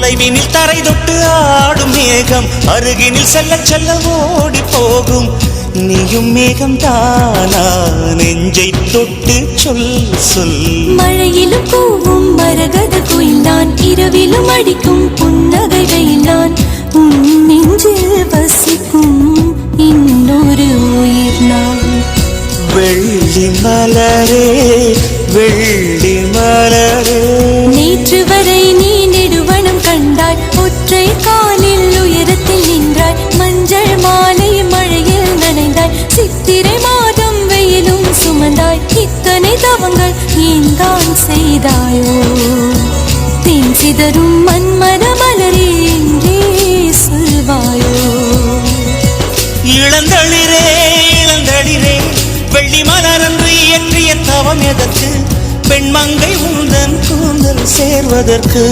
தொலைவினில் தரை தொட்டு ஆடும் மேகம் அருகினில் செல்ல செல்ல ஓடி போகும். நீயும் மேகம் தானா நெஞ்சை தொட்டு சொல் சொல். மழையிலும் கூவும் மரகத குயில் நான், இரவிலும் அடிக்கும் புன்னகை வெயில் நான். உன் நெஞ்சில் வசிக்கும் இன்னொரு உயிர் நான். வெள்ளி மலரே வெள்ளி மலரே, நேற்று வரை நீ நெடுவனம் கண்டாய், ஒற்றை காலில் உயரத்தில் நின்றாய். மஞ்சள் மாலை மழையில் நனைந்தாய், சித்திரை மாதம் வெயிலும் சுமந்தாய். இத்தனை தவங்கள் ஏன் தான் செய்தாயோ? தென் சிதறும் மன்மத மலரே என்றே சொல்வாயோ? இளந்தளிரே இளந்தளிரே, வெள்ளி மலரன்று இயற்றிய தவம் எதற்கு? பெண்மங்கை உந்தன் கூந்தல் சேர்வதற்கு.